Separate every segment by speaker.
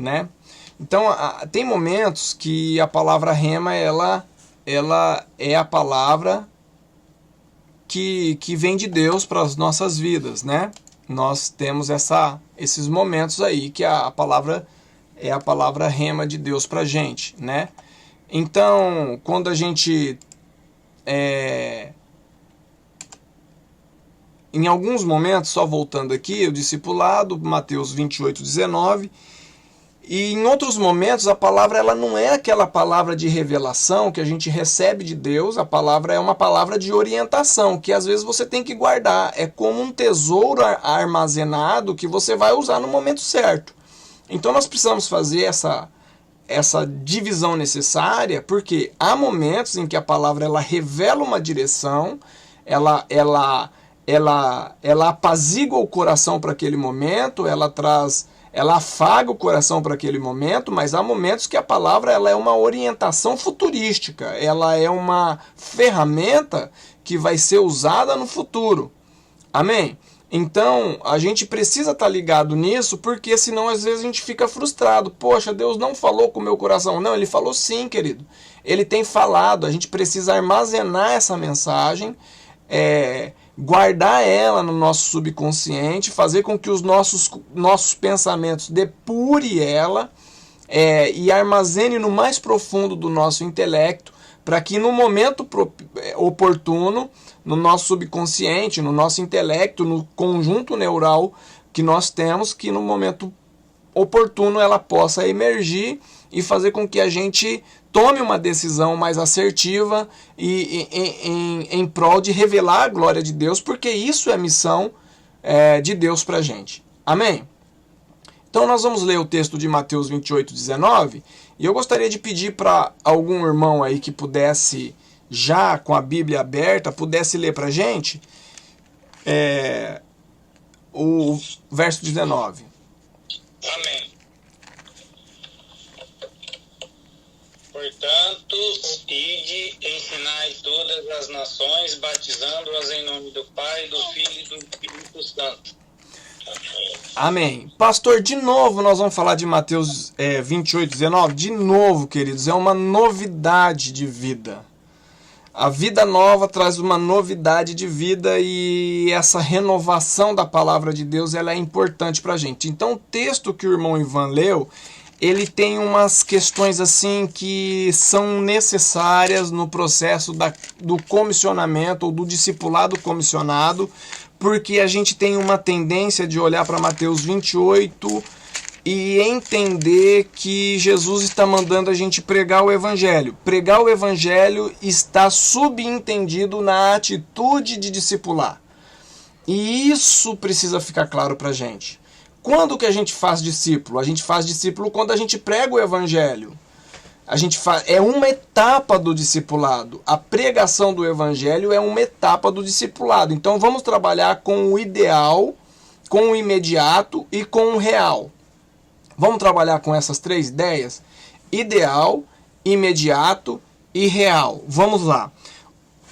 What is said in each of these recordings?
Speaker 1: né? Então, tem momentos que a palavra rema, ela é a palavra que vem de Deus para as nossas vidas, né? Nós temos esses momentos aí que a palavra é a palavra rema de Deus para a gente, né? Então, quando a gente em alguns momentos, só voltando aqui, o discipulado, Mateus 28, 19, e em outros momentos a palavra ela não é aquela palavra de revelação que a gente recebe de Deus, a palavra é uma palavra de orientação, que às vezes você tem que guardar, é como um tesouro armazenado que você vai usar no momento certo. Então nós precisamos fazer essa divisão necessária, porque há momentos em que a palavra ela revela uma direção, ela apazigua o coração para aquele momento, ela afaga o coração para aquele momento, mas há momentos que a palavra ela é uma orientação futurística, ela é uma ferramenta que vai ser usada no futuro. Amém? Então, a gente precisa estar ligado nisso, porque senão às vezes a gente fica frustrado. Poxa, Deus não falou com o meu coração. Não, Ele falou sim, querido. Ele tem falado, a gente precisa armazenar essa mensagem, guardar ela no nosso subconsciente, fazer com que os nossos pensamentos depure ela e armazene no mais profundo do nosso intelecto, para que no momento oportuno, no nosso subconsciente, no nosso intelecto, no conjunto neural que nós temos, que no momento oportuno ela possa emergir e fazer com que a gente tome uma decisão mais assertiva e em prol de revelar a glória de Deus, porque isso é missão de Deus para a gente. Amém? Então nós vamos ler o texto de Mateus 28, 19, e eu gostaria de pedir para algum irmão aí que pudesse, já com a Bíblia aberta, pudesse ler para a gente o verso 19.
Speaker 2: Amém. Portanto, ide, ensinai todas as nações, batizando-as em nome do Pai, do Filho e do Espírito Santo.
Speaker 1: Amém. Pastor, de novo nós vamos falar de Mateus 28, 19. De novo, queridos, é uma novidade de vida. A vida nova traz uma novidade de vida e essa renovação da palavra de Deus ela é importante para a gente. Então o texto que o irmão Ivan leu, ele tem umas questões assim que são necessárias no processo do comissionamento ou do discipulado comissionado, porque a gente tem uma tendência de olhar para Mateus 28 e entender que Jesus está mandando a gente pregar o Evangelho. Pregar o Evangelho está subentendido na atitude de discipular. E isso precisa ficar claro para a gente. Quando que a gente faz discípulo? A gente faz discípulo quando a gente prega o Evangelho. É uma etapa do discipulado. A pregação do Evangelho é uma etapa do discipulado. Então vamos trabalhar com o ideal, com o imediato e com o real. Vamos trabalhar com essas três ideias? Ideal, imediato e real. Vamos lá.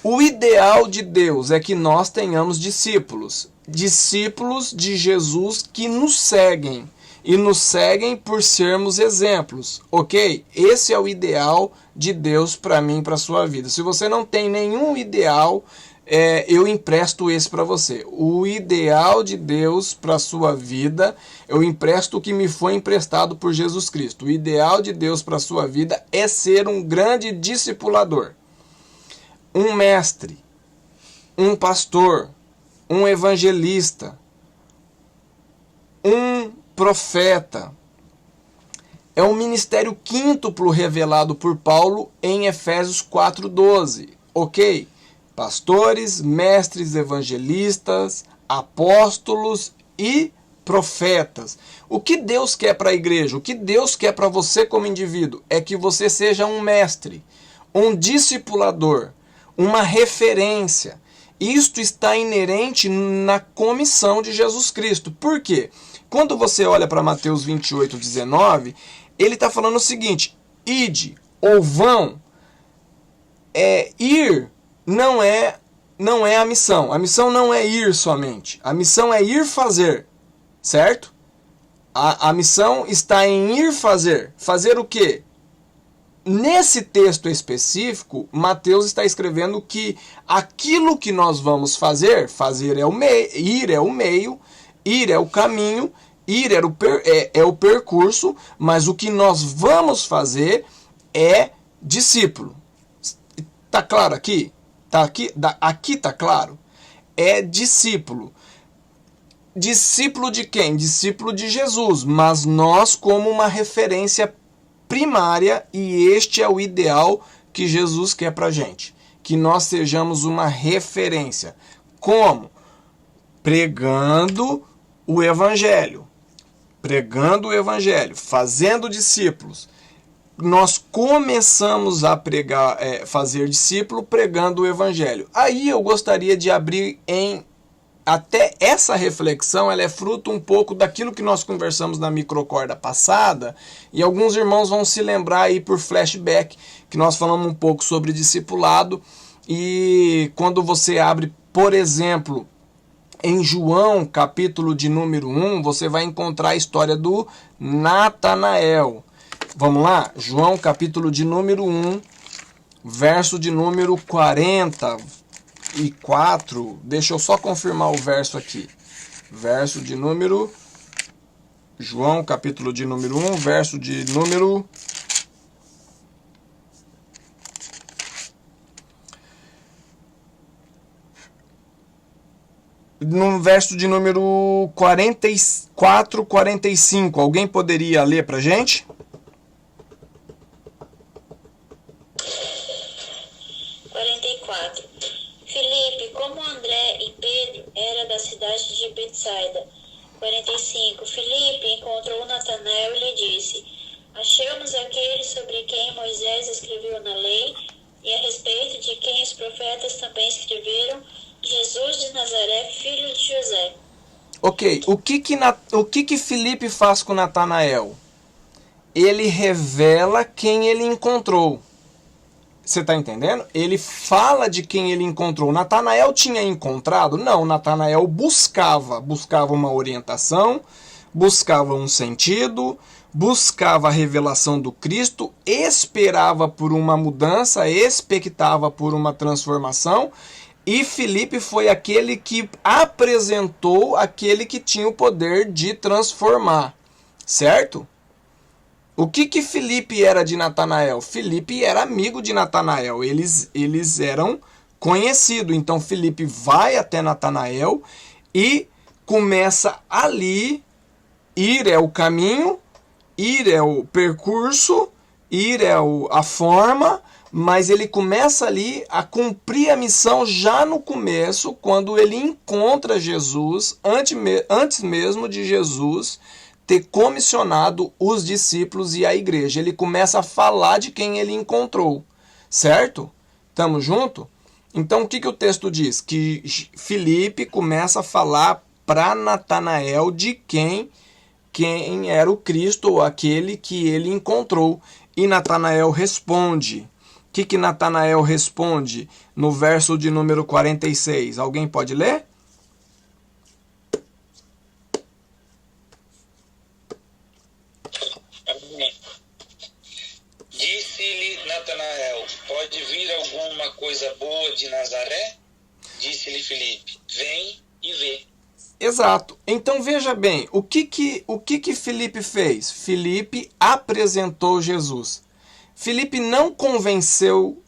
Speaker 1: O ideal de Deus é que nós tenhamos discípulos. Discípulos de Jesus que nos seguem. E nos seguem por sermos exemplos, ok? Esse é o ideal de Deus para mim, para a sua vida. Se você não tem nenhum ideal, eu empresto esse para você. O ideal de Deus para a sua vida, eu empresto o que me foi emprestado por Jesus Cristo. O ideal de Deus para a sua vida é ser um grande discipulador. Um mestre, um pastor, um evangelista, um profeta. É um ministério quíntuplo revelado por Paulo em Efésios 4:12, ok? Pastores, mestres, evangelistas, apóstolos e profetas. O que Deus quer para a igreja? O que Deus quer para você como indivíduo? É que você seja um mestre, um discipulador, uma referência. Isto está inerente na comissão de Jesus Cristo. Por quê? Quando você olha para Mateus 28, 19, ele está falando o seguinte: ide ou vão. Ir não é a missão. A missão não é ir somente. A missão é ir fazer. Certo? A missão está em ir fazer. Fazer o quê? Nesse texto específico, Mateus está escrevendo que aquilo que nós vamos fazer, ir é o meio, ir é o caminho, ir é o percurso, mas o que nós vamos fazer é discípulo. Tá claro aqui? Aqui tá claro? É discípulo. Discípulo de quem? Discípulo de Jesus, mas nós como uma referência primária, e este é o ideal que Jesus quer pra gente. Que nós sejamos uma referência. Como? Pregando o Evangelho. Pregando o Evangelho, fazendo discípulos. Nós começamos a fazer discípulo pregando o Evangelho. Aí eu gostaria de abrir até essa reflexão, ela é fruto um pouco daquilo que nós conversamos na microcorda passada, e alguns irmãos vão se lembrar aí por flashback, que nós falamos um pouco sobre discipulado, e quando você abre, por exemplo, em João, capítulo de número 1, você vai encontrar a história do Natanael. Vamos lá? João, capítulo de número 1, verso de número 44. Deixa eu só confirmar o verso aqui. Verso de número... João, capítulo de número 1, verso de número... No verso de número 44, 45. Alguém poderia ler pra gente?
Speaker 3: Filipe, como André e Pedro, era da cidade de Betsaida. 45. Filipe encontrou Natanael e lhe disse: Achamos aquele sobre quem Moisés escreveu na lei e a respeito de quem os profetas também escreveram, Jesus de Nazaré, filho de José.
Speaker 1: Ok, o que Filipe faz com Natanael? Ele revela quem ele encontrou. Você está entendendo? Ele fala de quem ele encontrou. Natanael tinha encontrado? Não, Natanael buscava uma orientação, buscava um sentido, buscava a revelação do Cristo, esperava por uma mudança, expectava por uma transformação, e Filipe foi aquele que apresentou aquele que tinha o poder de transformar, certo? O que Filipe era de Natanael? Filipe era amigo de Natanael, eles eram conhecidos. Então Filipe vai até Natanael e começa ali, ir é o caminho, ir é o percurso, ir é a forma, mas ele começa ali a cumprir a missão já no começo, quando ele encontra Jesus, antes mesmo de Jesus ter comissionado os discípulos e a igreja. Ele começa a falar de quem ele encontrou, certo? Estamos juntos? Então o que o texto diz? Que Filipe começa a falar para Natanael de quem era o Cristo, ou aquele que ele encontrou. E Natanael responde. O que Natanael responde no verso de número 46? Alguém pode ler?
Speaker 2: Disse-lhe Natanael: Pode vir alguma coisa boa de Nazaré? Disse-lhe Filipe: Vem e vê.
Speaker 1: Exato. Então veja bem, o que Filipe fez? Filipe apresentou Jesus. Filipe não convenceu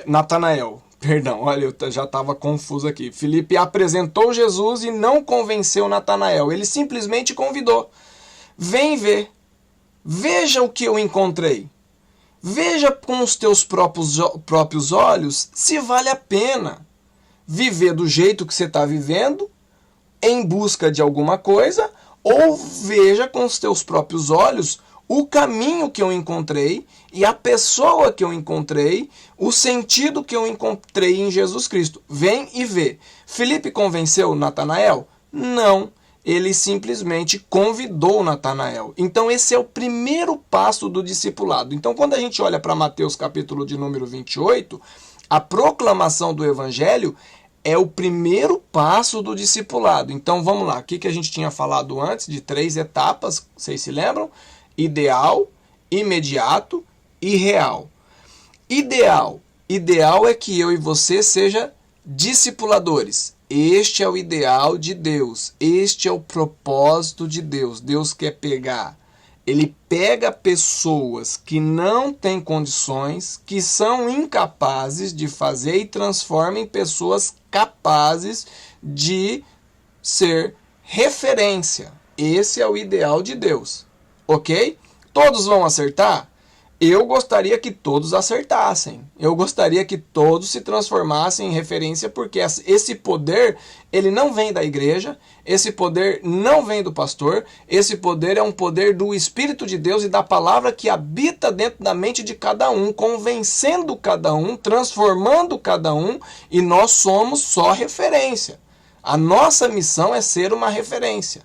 Speaker 1: Natanael. Perdão, olha, eu já estava confuso aqui. Filipe apresentou Jesus e não convenceu Natanael. Ele simplesmente convidou. Vem ver. Veja o que eu encontrei. Veja com os teus próprios olhos se vale a pena viver do jeito que você está vivendo, em busca de alguma coisa, ou veja com os teus próprios olhos o caminho que eu encontrei e a pessoa que eu encontrei, o sentido que eu encontrei em Jesus Cristo. Vem e vê. Filipe convenceu Natanael? Não. Ele simplesmente convidou Natanael. Então esse é o primeiro passo do discipulado. Então quando a gente olha para Mateus capítulo de número 28, a proclamação do evangelho é o primeiro passo do discipulado. Então vamos lá, o que a gente tinha falado antes de 3 etapas, vocês se lembram? Ideal, imediato e real. Ideal é que eu e você seja discipuladores. Este é o ideal de Deus, este é o propósito de Deus. Deus quer pegar, ele pega pessoas que não têm condições, que são incapazes de fazer e transforma em pessoas capazes de ser referência. Esse é o ideal de Deus, ok? Todos vão acertar? Eu gostaria que todos acertassem. Eu gostaria que todos se transformassem em referência, porque esse poder, ele não vem da igreja, esse poder não vem do pastor, esse poder é um poder do Espírito de Deus e da palavra que habita dentro da mente de cada um, convencendo cada um, transformando cada um, e nós somos só referência. A nossa missão é ser uma referência.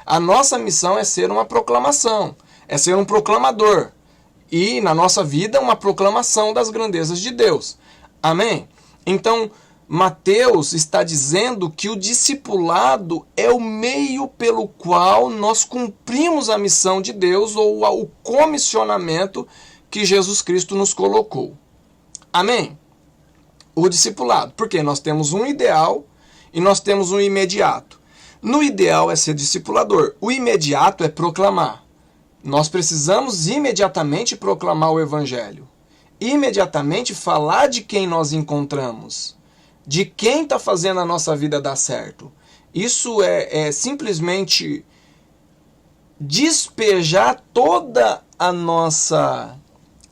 Speaker 1: A nossa missão é ser uma proclamação, é ser um proclamador. E na nossa vida uma proclamação das grandezas de Deus. Amém? Então, Mateus está dizendo que o discipulado é o meio pelo qual nós cumprimos a missão de Deus ou o comissionamento que Jesus Cristo nos colocou. Amém? O discipulado. Porque nós temos um ideal e nós temos um imediato. No ideal é ser discipulador. O imediato é proclamar. Nós precisamos imediatamente proclamar o Evangelho. Imediatamente falar de quem nós encontramos. De quem está fazendo a nossa vida dar certo. Isso é simplesmente despejar toda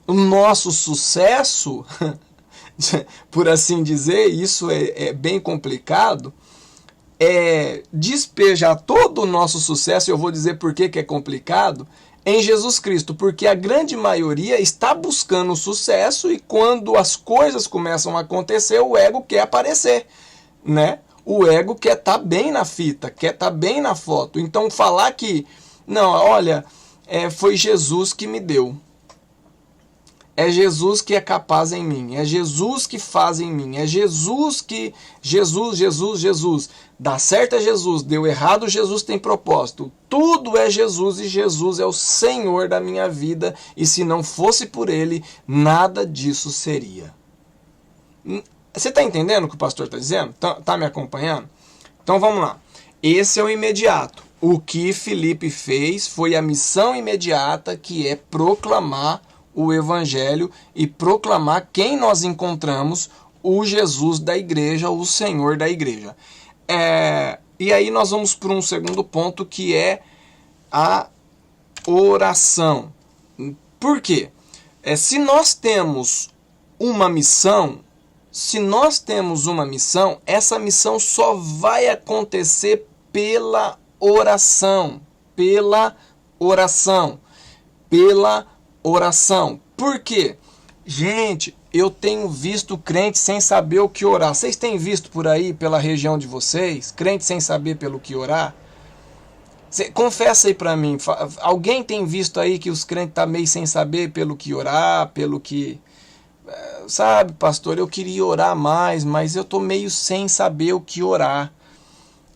Speaker 1: o nosso sucesso, por assim dizer, isso é bem complicado. Despejar todo o nosso sucesso, eu vou dizer por que é complicado, em Jesus Cristo, porque a grande maioria está buscando sucesso e quando as coisas começam a acontecer, o ego quer aparecer, né? O ego quer estar bem na fita, quer estar bem na foto. Então falar que, não, olha, foi Jesus que me deu. É Jesus que é capaz em mim, é Jesus que faz em mim, é Jesus que... Jesus. Dá certo é Jesus, deu errado Jesus tem propósito. Tudo é Jesus e Jesus é o Senhor da minha vida e se não fosse por Ele, nada disso seria. Você está entendendo o que o pastor está dizendo? Está me acompanhando? Então vamos lá. Esse é o imediato. O que Filipe fez foi a missão imediata que é proclamar o Evangelho e proclamar quem nós encontramos, o Jesus da igreja, o Senhor da igreja. E aí nós vamos para um segundo ponto que é a oração. Por quê? Se nós temos uma missão, essa missão só vai acontecer pela oração. Por quê? Gente, eu tenho visto crente sem saber o que orar. Vocês têm visto por aí, pela região de vocês, crente sem saber pelo que orar? Confessa aí pra mim, alguém tem visto aí que os crentes estão meio sem saber pelo que orar, pelo que... Sabe, pastor, eu queria orar mais, mas eu tô meio sem saber o que orar.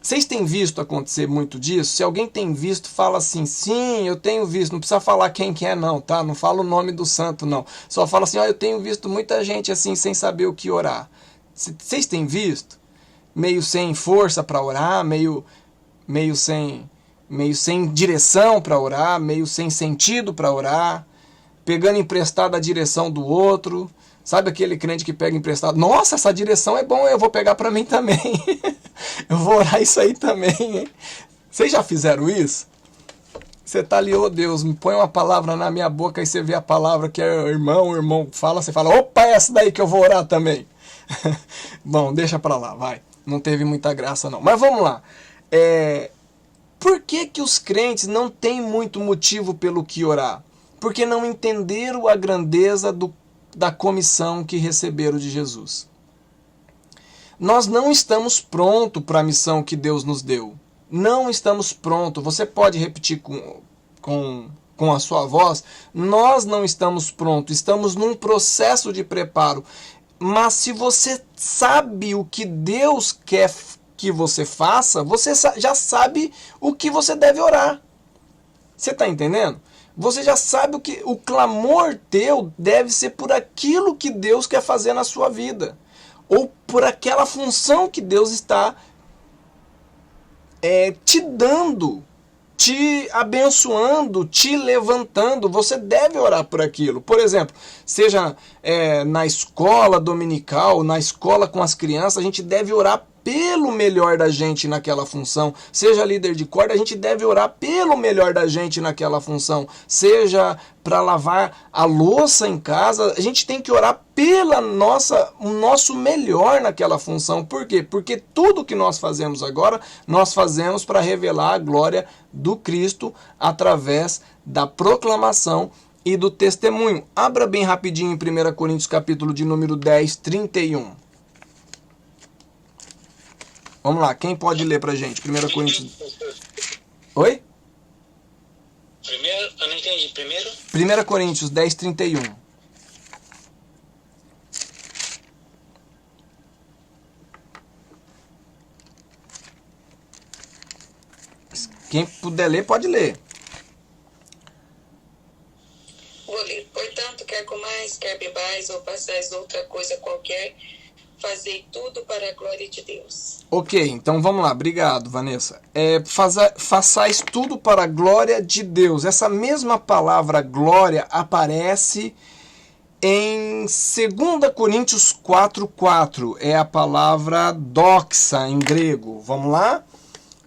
Speaker 1: Vocês têm visto acontecer muito disso? Se alguém tem visto, fala assim, sim, eu tenho visto. Não precisa falar quem que é não, tá? Não fala o nome do santo não. Só fala assim, eu tenho visto muita gente assim, sem saber o que orar. Vocês têm visto? Meio sem força para orar, meio sem direção para orar, meio sem sentido para orar, pegando emprestado a direção do outro. Sabe aquele crente que pega emprestado? Nossa, essa direção é bom, eu vou pegar para mim também. Eu vou orar isso aí também, hein? Vocês já fizeram isso? Você tá ali, Deus, me põe uma palavra na minha boca e você vê a palavra que é o irmão fala, você fala, opa, é essa daí que eu vou orar também. Bom, deixa pra lá, vai. Não teve muita graça não. Mas vamos lá. Por que os crentes não têm muito motivo pelo que orar? Porque não entenderam a grandeza da comissão que receberam de Jesus. Nós não estamos prontos para a missão que Deus nos deu. Não estamos prontos. Você pode repetir com a sua voz. Nós não estamos prontos. Estamos num processo de preparo. Mas se você sabe o que Deus quer que você faça, você já sabe o que você deve orar. Você está entendendo? Você já sabe o clamor teu deve ser por aquilo que Deus quer fazer na sua vida. Ou por aquela função que Deus está te dando, te abençoando, te levantando. Você deve orar por aquilo. Por exemplo, seja na escola dominical, na escola com as crianças, a gente deve orar pelo melhor da gente naquela função. Seja líder de corda, a gente deve orar pelo melhor da gente naquela função. Seja para lavar a louça em casa, a gente tem que orar o nosso melhor naquela função. Por quê? Porque tudo que nós fazemos agora, nós fazemos para revelar a glória do Cristo através da proclamação e do testemunho. Abra bem rapidinho em 1 Coríntios capítulo de número 10, 31. Vamos lá, quem pode ler pra gente? 1 Coríntios... Oi?
Speaker 2: Primeiro, eu não entendi. Primeiro?
Speaker 1: 1 Coríntios 10, 31. Quem puder ler, pode ler.
Speaker 4: Vou ler. Portanto, quer comais, quer bebais, ou façais outra coisa qualquer, fazei tudo para a glória de Deus.
Speaker 1: Ok, então vamos lá. Obrigado, Vanessa. Façais tudo para a glória de Deus. Essa mesma palavra glória aparece em 2 Coríntios 4:4. É a palavra doxa em grego. Vamos lá?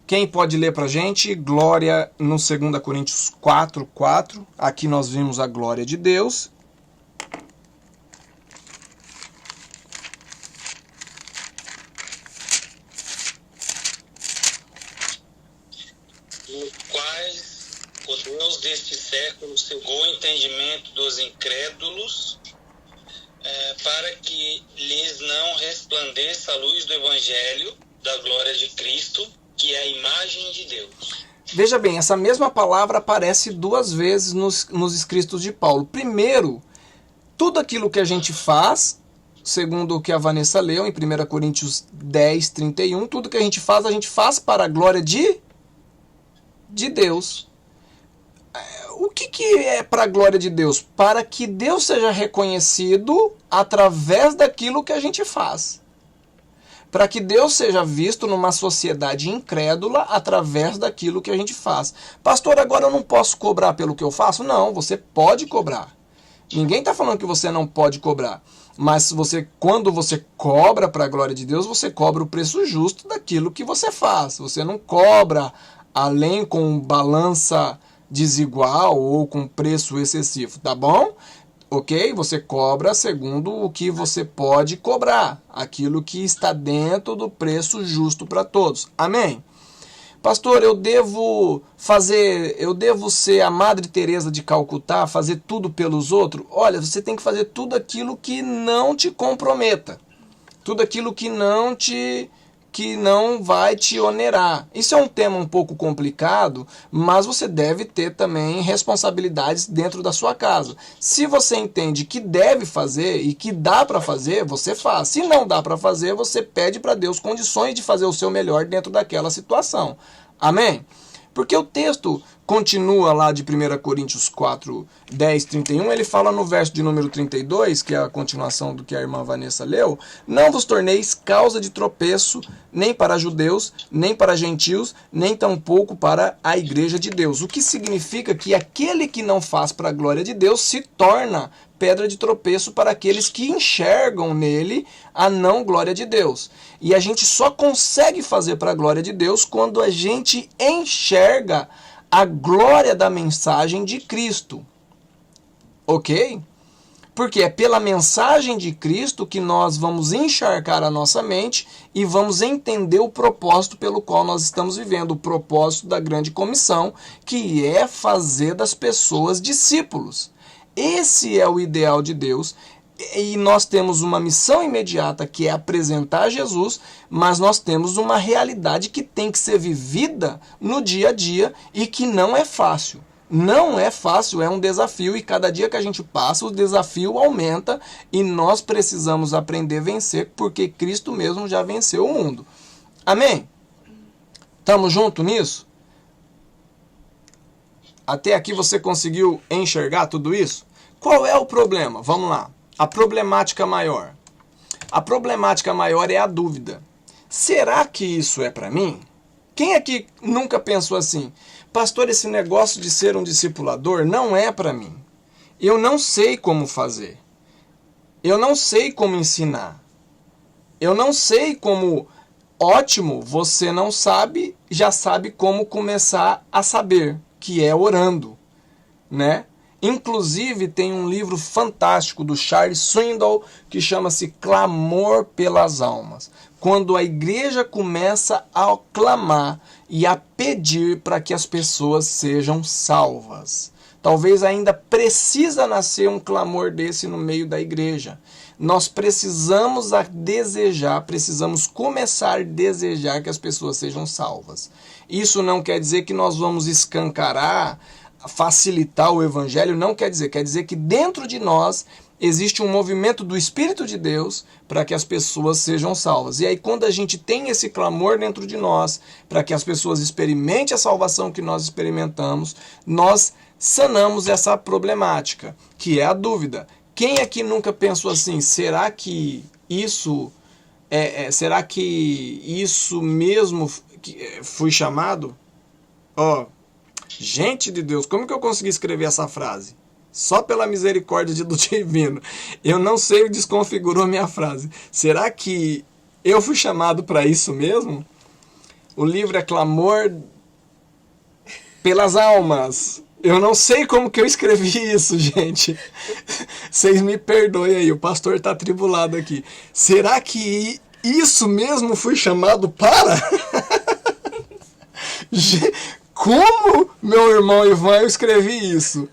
Speaker 1: Quem pode ler pra gente? Glória no 2 Coríntios 4:4. Aqui nós vimos a glória de Deus.
Speaker 2: O Deus deste século cegou o entendimento dos incrédulos, para que lhes não resplandeça a luz do Evangelho da glória de Cristo, que é a imagem de Deus.
Speaker 1: Veja bem, essa mesma palavra aparece 2 vezes nos escritos de Paulo. Primeiro, tudo aquilo que a gente faz, segundo o que a Vanessa leu em 1 Coríntios 10, 31, tudo que a gente faz para a glória de Deus. O que é para a glória de Deus? Para que Deus seja reconhecido através daquilo que a gente faz. Para que Deus seja visto numa sociedade incrédula através daquilo que a gente faz. Pastor, agora eu não posso cobrar pelo que eu faço? Não, você pode cobrar. Ninguém está falando que você não pode cobrar. Mas quando você cobra para a glória de Deus, você cobra o preço justo daquilo que você faz. Você não cobra além com balança desigual ou com preço excessivo, tá bom? Ok? Você cobra segundo o que você pode cobrar, aquilo que está dentro do preço justo para todos. Amém? Pastor, eu devo ser a Madre Teresa de Calcutá, fazer tudo pelos outros? Olha, você tem que fazer tudo aquilo que não te comprometa, tudo aquilo que não vai te onerar. Isso é um tema um pouco complicado, mas você deve ter também responsabilidades dentro da sua casa. Se você entende que deve fazer e que dá para fazer, você faz. Se não dá para fazer, você pede para Deus condições de fazer o seu melhor dentro daquela situação. Amém? Porque o texto continua lá de 1 Coríntios 4, 10, 31, ele fala no verso de número 32, que é a continuação do que a irmã Vanessa leu: não vos torneis causa de tropeço, nem para judeus, nem para gentios, nem tampouco para a igreja de Deus. O que significa que aquele que não faz para a glória de Deus se torna pedra de tropeço para aqueles que enxergam nele a não glória de Deus. E a gente só consegue fazer para a glória de Deus quando a gente enxerga a glória da mensagem de Cristo. Ok? Porque é pela mensagem de Cristo que nós vamos encharcar a nossa mente e vamos entender o propósito pelo qual nós estamos vivendo, o propósito da grande comissão, que é fazer das pessoas discípulos. Esse é o ideal de Deus, e nós temos uma missão imediata que é apresentar Jesus, mas nós temos uma realidade que tem que ser vivida no dia a dia e que não é fácil. Não é fácil, é um desafio, e cada dia que a gente passa, o desafio aumenta, e nós precisamos aprender a vencer, porque Cristo mesmo já venceu o mundo. Amém? Estamos juntos nisso? Até aqui você conseguiu enxergar tudo isso? Qual é o problema? Vamos lá. A problemática maior. A problemática maior é a dúvida. Será que isso é para mim? Quem aqui nunca pensou assim? Pastor, esse negócio de ser um discipulador não é para mim. Eu não sei como fazer. Eu não sei como ensinar. Eu não sei como... Ótimo, você não sabe, já sabe como começar a saber, que é orando, né? Inclusive tem um livro fantástico do Charles Swindoll que chama-se Clamor pelas Almas. Quando a igreja começa a clamar e a pedir para que as pessoas sejam salvas. Talvez ainda precisa nascer um clamor desse no meio da igreja. Nós precisamos precisamos começar a desejar que as pessoas sejam salvas. Isso não quer dizer que nós vamos escancarar, facilitar o evangelho, não quer dizer que dentro de nós existe um movimento do Espírito de Deus para que as pessoas sejam salvas. E aí quando a gente tem esse clamor dentro de nós, para que as pessoas experimentem a salvação que nós experimentamos, nós sanamos essa problemática, que é a dúvida. Quem aqui nunca pensou assim, será que isso mesmo fui chamado? Gente de Deus, como que eu consegui escrever essa frase? Só pela misericórdia do divino. Eu não sei o que desconfigurou minha frase. Será que eu fui chamado para isso mesmo? O livro é Clamor pelas Almas. Eu não sei como que eu escrevi isso, gente. Vocês me perdoem aí, o pastor está atribulado aqui. Será que isso mesmo fui chamado para? Como, meu irmão Ivan, eu escrevi isso?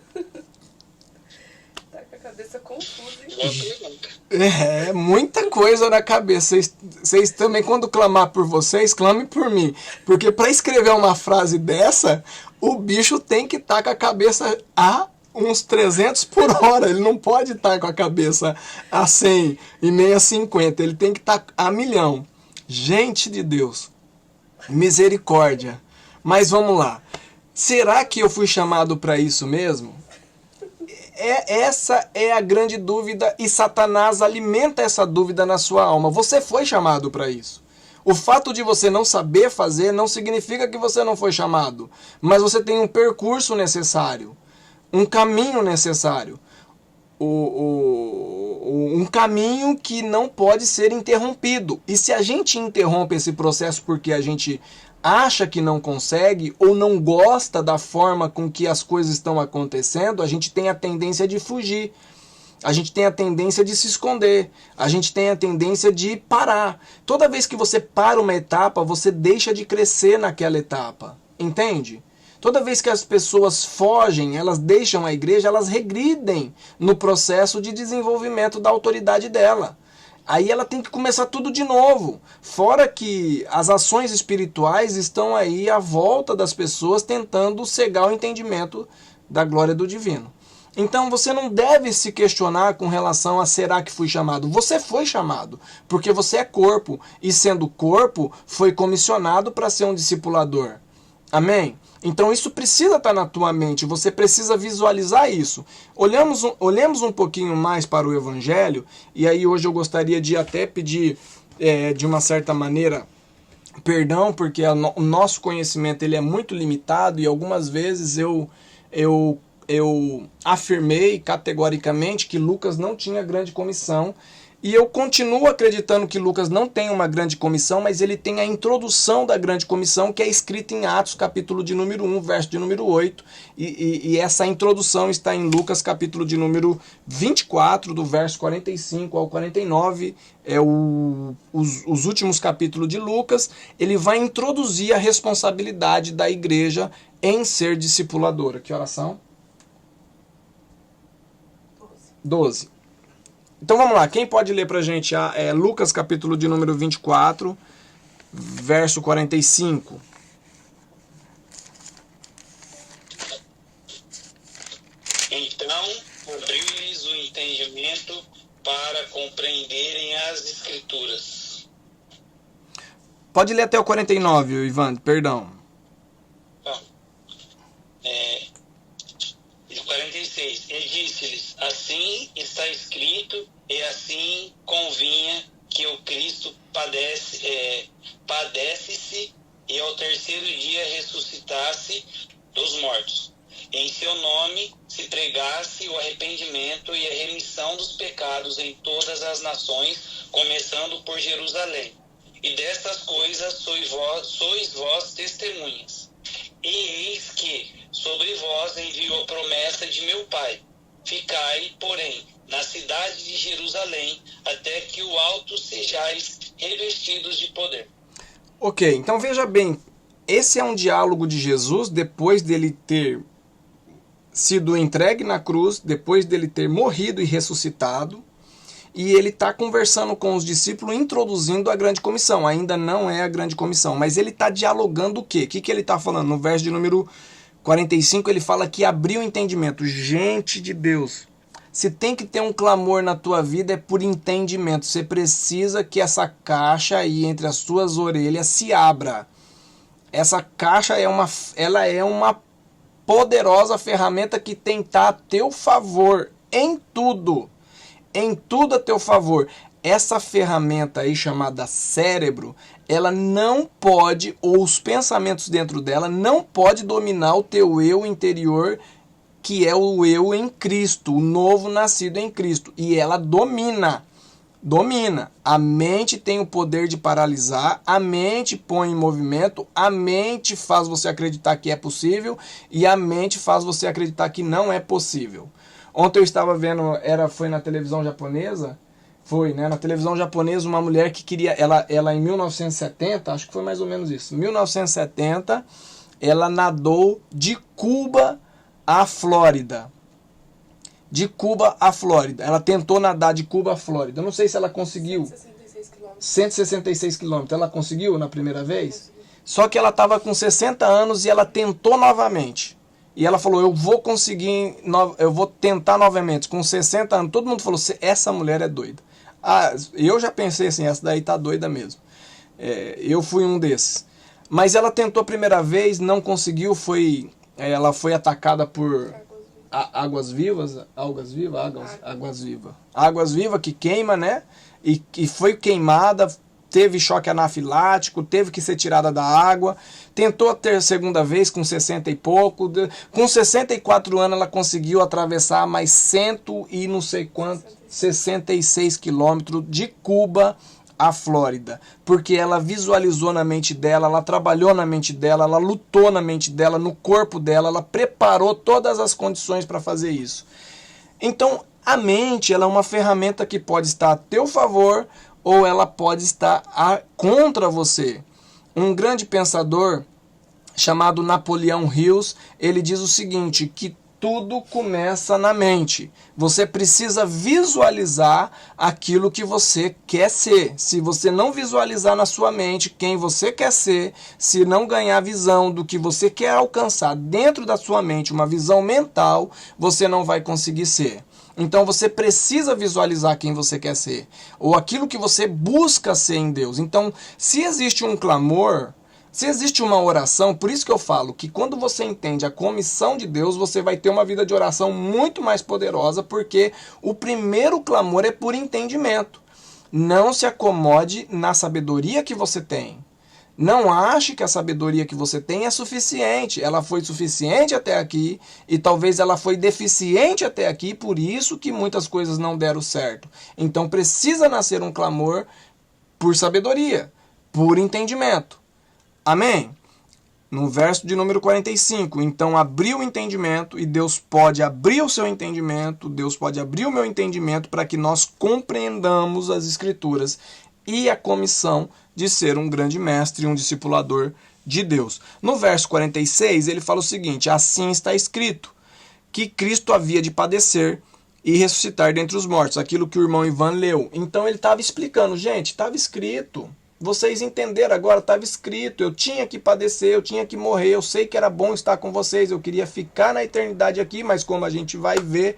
Speaker 4: Tá com a cabeça confusa, hein?
Speaker 2: Boa pergunta.
Speaker 1: Muita coisa na cabeça. Vocês também, quando clamar por vocês, clamem por mim. Porque para escrever uma frase dessa, o bicho tem que estar com a cabeça a uns 300 por hora. Ele não pode estar com a cabeça a 100 e nem a 50. Ele tem que estar a 1.000.000. Gente de Deus, misericórdia. Mas vamos lá. Será que eu fui chamado para isso mesmo? Essa é a grande dúvida, e Satanás alimenta essa dúvida na sua alma. Você foi chamado para isso. O fato de você não saber fazer não significa que você não foi chamado, mas você tem um percurso necessário, um caminho necessário, um caminho que não pode ser interrompido. E se a gente interrompe esse processo porque a gente acha que não consegue ou não gosta da forma com que as coisas estão acontecendo, a gente tem a tendência de fugir. A gente tem a tendência de se esconder. A gente tem a tendência de parar. Toda vez que você para uma etapa, você deixa de crescer naquela etapa. Entende? Toda vez que as pessoas fogem, elas deixam a igreja, elas regridem no processo de desenvolvimento da autoridade dela. Aí ela tem que começar tudo de novo. Fora que as ações espirituais estão aí à volta das pessoas tentando cegar o entendimento da glória do divino. Então você não deve se questionar com relação a será que fui chamado. Você foi chamado, porque você é corpo. E sendo corpo, foi comissionado para ser um discipulador. Amém? Então isso precisa estar na tua mente, você precisa visualizar isso. Olhemos um pouquinho mais para o Evangelho, e aí hoje eu gostaria de até pedir, de uma certa maneira, perdão, porque o nosso conhecimento ele é muito limitado, e algumas vezes eu afirmei categoricamente que Lucas não tinha grande comissão, e eu continuo acreditando que Lucas não tem uma grande comissão, mas ele tem a introdução da grande comissão, que é escrita em Atos, capítulo de número 1, verso de número 8, e essa introdução está em Lucas, capítulo de número 24, do verso 45 ao 49, os últimos capítulos de Lucas. Ele vai introduzir a responsabilidade da igreja em ser discipuladora. Que oração? 12. Então vamos lá, quem pode ler pra gente Lucas capítulo de número 24, verso 45.
Speaker 2: abriu-lhes o entendimento para compreenderem as Escrituras.
Speaker 1: Pode ler até o 49, Ivan, perdão.
Speaker 2: Bom, 46. E disse-lhes, assim está escrito, e assim convinha que o Cristo padecesse e ao terceiro dia ressuscitasse dos mortos. Em seu nome se pregasse o arrependimento e a remissão dos pecados em todas as nações, começando por Jerusalém. E destas coisas sois vós testemunhas. E eis que sobre vós enviou a promessa de meu Pai. Ficai, porém, na cidade de Jerusalém, até que o alto sejais revestidos de poder.
Speaker 1: Ok, então veja bem, esse é um diálogo de Jesus depois dele ter sido entregue na cruz, depois dele ter morrido e ressuscitado, e ele está conversando com os discípulos, introduzindo a grande comissão. Ainda não é a grande comissão, mas ele está dialogando o quê? O que ele está falando? No verso de número 45, ele fala que abriu o entendimento. Gente de Deus, se tem que ter um clamor na tua vida é por entendimento. Você precisa que essa caixa aí entre as suas orelhas se abra. Essa caixa ela é uma poderosa ferramenta que tem que estar a teu favor em tudo. Em tudo a teu favor. Essa ferramenta aí chamada cérebro, ela não pode, ou os pensamentos dentro dela, não pode dominar o teu eu interior, que é o eu em Cristo, o novo nascido em Cristo. E ela domina. Domina. A mente tem o poder de paralisar, a mente põe em movimento, a mente faz você acreditar que é possível e a mente faz você acreditar que não é possível. Ontem eu estava vendo, foi na televisão japonesa, na televisão japonesa, uma mulher que queria, ela em 1970, acho que foi mais ou menos isso, 1970, ela nadou de Cuba à Flórida. De Cuba à Flórida. Ela tentou nadar de Cuba à Flórida. Eu não sei se ela conseguiu. 166 quilômetros. Ela conseguiu na primeira vez? Só que ela estava com 60 anos e ela tentou novamente. E ela falou, eu vou conseguir, eu vou tentar novamente. Com 60 anos, todo mundo falou, essa mulher é doida. Eu já pensei assim, essa daí tá doida mesmo. Eu fui um desses. Mas ela tentou a primeira vez, não conseguiu, ela foi atacada por águas vivas que queima, né? E foi queimada, teve choque anafilático, teve que ser tirada da água. Tentou a segunda vez com 60 e pouco. Com 64 anos ela conseguiu atravessar mais 66 quilômetros de Cuba à Flórida. Porque ela visualizou na mente dela, ela trabalhou na mente dela, ela lutou na mente dela, no corpo dela, ela preparou todas as condições para fazer isso. Então, a mente ela é uma ferramenta que pode estar a teu favor ou ela pode estar contra você. Um grande pensador chamado Napoleão Hills, ele diz o seguinte, que tudo começa na mente. Você precisa visualizar aquilo que você quer ser. Se você não visualizar na sua mente quem você quer ser, se não ganhar visão do que você quer alcançar dentro da sua mente, uma visão mental, você não vai conseguir ser. Então você precisa visualizar quem você quer ser, ou aquilo que você busca ser em Deus. Então, se existe um clamor, se existe uma oração, por isso que eu falo que quando você entende a comissão de Deus, você vai ter uma vida de oração muito mais poderosa, porque o primeiro clamor é por entendimento. Não se acomode na sabedoria que você tem. Não ache que a sabedoria que você tem é suficiente. Ela foi suficiente até aqui e talvez ela foi deficiente até aqui, por isso que muitas coisas não deram certo. Então precisa nascer um clamor por sabedoria, por entendimento. Amém? No verso de número 45, então abriu o entendimento e Deus pode abrir o seu entendimento, Deus pode abrir o meu entendimento para que nós compreendamos as Escrituras e a comissão de ser um grande mestre e um discipulador de Deus. No verso 46, ele fala o seguinte, assim está escrito, que Cristo havia de padecer e ressuscitar dentre os mortos, aquilo que o irmão Ivan leu. Então ele estava explicando, gente, estava escrito, Vocês entenderam agora, estava escrito, eu tinha que padecer, eu tinha que morrer, eu sei que era bom estar com vocês, eu queria ficar na eternidade aqui, mas como a gente vai ver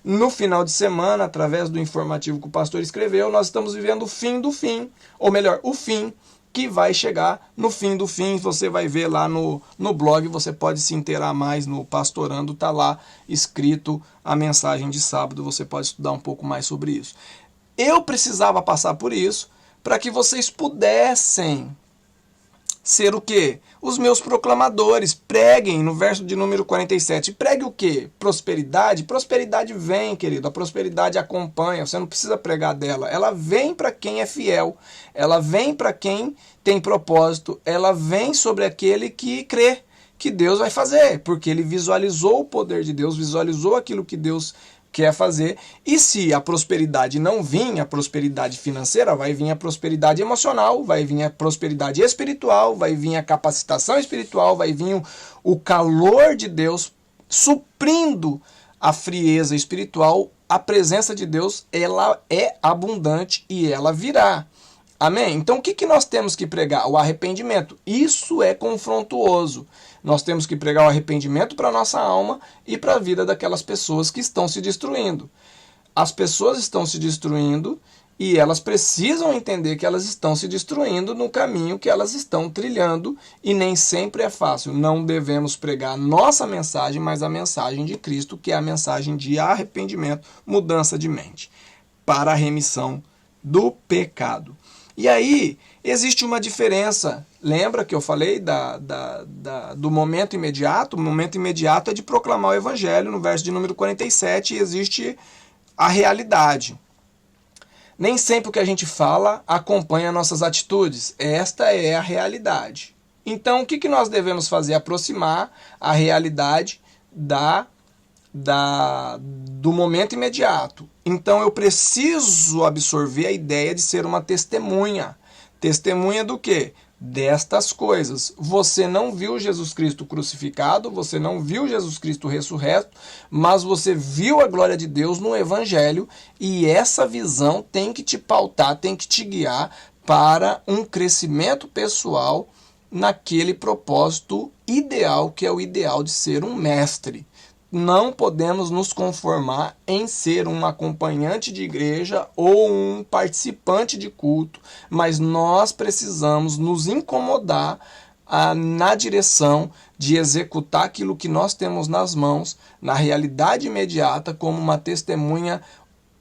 Speaker 1: no final de semana, através do informativo que o pastor escreveu, nós estamos vivendo o fim do fim, ou melhor, o fim que vai chegar no fim do fim. Você vai ver lá no blog, você pode se inteirar mais no Pastorando, está lá escrito a mensagem de sábado, você pode estudar um pouco mais sobre isso. Eu precisava passar por isso para que vocês pudessem ser o quê? Os meus proclamadores. Preguem no verso de número 47. Pregue o quê? Prosperidade? Prosperidade vem, querido. A prosperidade acompanha. Você não precisa pregar dela. Ela vem para quem é fiel. Ela vem para quem tem propósito. Ela vem sobre aquele que crê que Deus vai fazer. Porque ele visualizou o poder de Deus, visualizou aquilo que Deus quer fazer. E se a prosperidade não vir, a prosperidade financeira, vai vir a prosperidade emocional, vai vir a prosperidade espiritual, vai vir a capacitação espiritual, vai vir o calor de Deus suprindo a frieza espiritual. A presença de Deus, ela é abundante e ela virá. Amém? Então o que nós temos que pregar? O arrependimento. Isso é confrontuoso. Nós temos que pregar o arrependimento para a nossa alma e para a vida daquelas pessoas que estão se destruindo. As pessoas estão se destruindo e elas precisam entender que elas estão se destruindo no caminho que elas estão trilhando e nem sempre é fácil. Não devemos pregar a nossa mensagem, mas a mensagem de Cristo, que é a mensagem de arrependimento, mudança de mente, para a remissão do pecado. E aí, existe uma diferença. Lembra que eu falei do momento imediato? O momento imediato é de proclamar o Evangelho. No verso de número 47, existe a realidade. Nem sempre o que a gente fala acompanha nossas atitudes. Esta é a realidade. Então, o que nós devemos fazer? Aproximar a realidade do momento imediato. Então eu preciso absorver a ideia de ser uma testemunha. Testemunha do quê? Destas coisas. Você não viu Jesus Cristo crucificado, você não viu Jesus Cristo ressurreto, mas você viu a glória de Deus no Evangelho, e essa visão tem que te pautar, tem que te guiar para um crescimento pessoal naquele propósito ideal, que é o ideal de ser um mestre. Não podemos nos conformar em ser um acompanhante de igreja ou um participante de culto, mas nós precisamos nos incomodar na direção de executar aquilo que nós temos nas mãos, na realidade imediata, como uma testemunha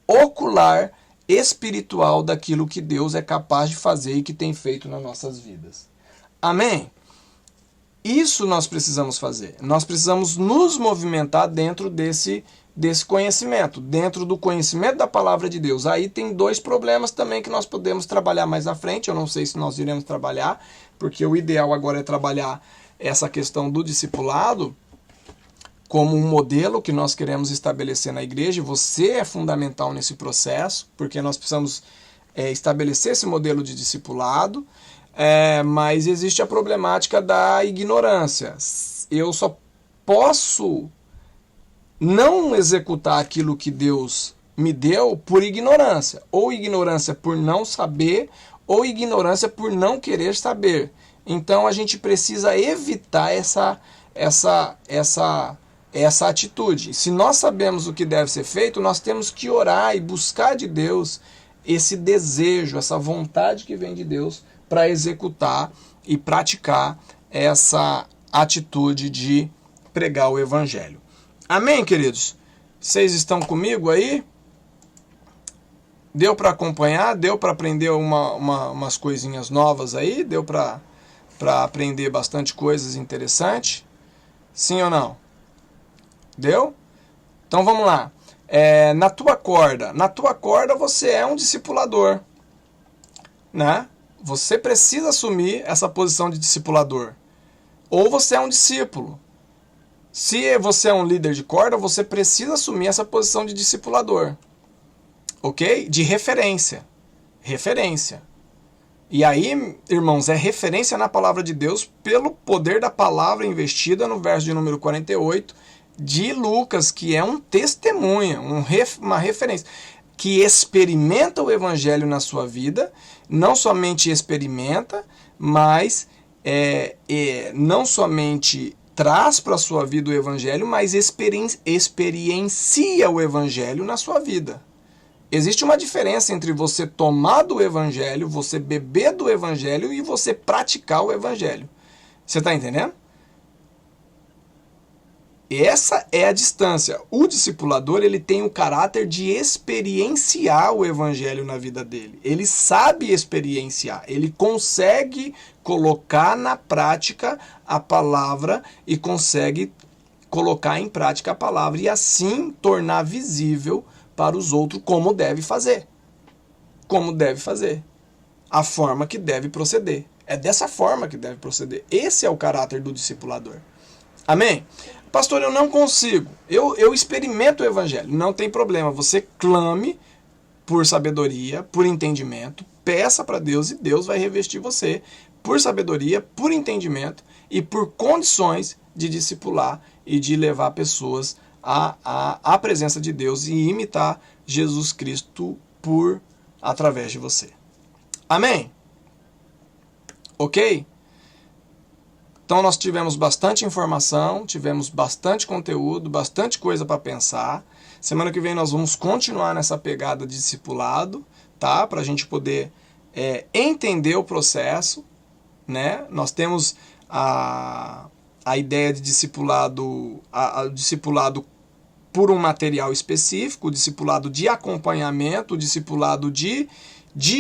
Speaker 1: ocular, espiritual daquilo que Deus é capaz de fazer e que tem feito nas nossas vidas. Amém? Isso nós precisamos fazer. Nós precisamos nos movimentar dentro desse conhecimento, dentro do conhecimento da palavra de Deus. Aí tem dois problemas também que nós podemos trabalhar mais à frente. Eu não sei se nós iremos trabalhar, porque o ideal agora é trabalhar essa questão do discipulado como um modelo que nós queremos estabelecer na igreja. Você é fundamental nesse processo, porque nós precisamos estabelecer esse modelo de discipulado. Mas existe a problemática da ignorância. Eu só posso não executar aquilo que Deus me deu por ignorância. Ou ignorância por não saber, ou ignorância por não querer saber. Então a gente precisa evitar essa atitude. Se nós sabemos o que deve ser feito, nós temos que orar e buscar de Deus esse desejo, essa vontade que vem de Deus para executar e praticar essa atitude de pregar o Evangelho. Amém, queridos? Vocês estão comigo aí? Deu para acompanhar? Deu para aprender umas coisinhas novas aí? Deu para aprender bastante coisas interessantes? Sim ou não? Deu? Então vamos lá. Na tua corda você é um discipulador, né? Você precisa assumir essa posição de discipulador. Ou você é um discípulo. Se você é um líder de corda, você precisa assumir essa posição de discipulador. Ok? De referência. Referência. E aí, irmãos, é referência na palavra de Deus pelo poder da palavra investida no verso de número 48 de Lucas, que é um testemunha, uma referência. que experimenta o evangelho na sua vida, não somente experimenta, mas não somente traz para a sua vida o evangelho, mas experiencia o evangelho na sua vida. Existe uma diferença entre você tomar do evangelho, você beber do evangelho e você praticar o evangelho. Você está entendendo? Essa é a distância. O discipulador, ele tem o caráter de experienciar o evangelho na vida dele. Ele sabe experienciar, ele consegue colocar na prática a palavra e consegue colocar em prática a palavra e assim tornar visível para os outros como deve fazer. Como deve fazer. A forma que deve proceder. É dessa forma que deve proceder. Esse é o caráter do discipulador. Amém? Pastor, eu não consigo. Eu experimento o evangelho. Não tem problema. Você clame por sabedoria, por entendimento. Peça para Deus e Deus vai revestir você por sabedoria, por entendimento e por condições de discipular e de levar pessoas à presença de Deus e imitar Jesus Cristo através de você. Amém? Ok? Então nós tivemos bastante informação, tivemos bastante conteúdo, bastante coisa para pensar. Semana que vem nós vamos continuar nessa pegada de discipulado, tá? Para a gente poder entender o processo, né? Nós temos a ideia de discipulado, o discipulado por um material específico, o discipulado de acompanhamento, o discipulado de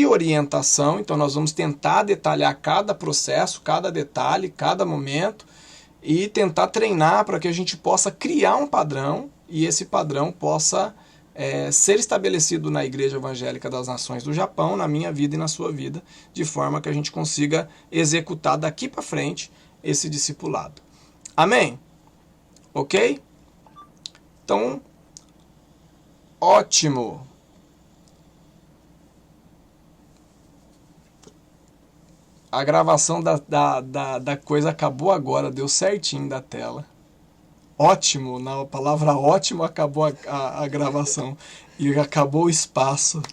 Speaker 1: orientação. Então nós vamos tentar detalhar cada processo, cada detalhe, cada momento e tentar treinar para que a gente possa criar um padrão e esse padrão possa ser estabelecido na Igreja Evangélica das Nações do Japão, na minha vida e na sua vida, de forma que a gente consiga executar daqui para frente esse discipulado. Amém? Ok? Então, ótimo! A gravação da coisa acabou agora, deu certinho da tela. Ótimo, na palavra ótimo acabou a gravação. E acabou o espaço.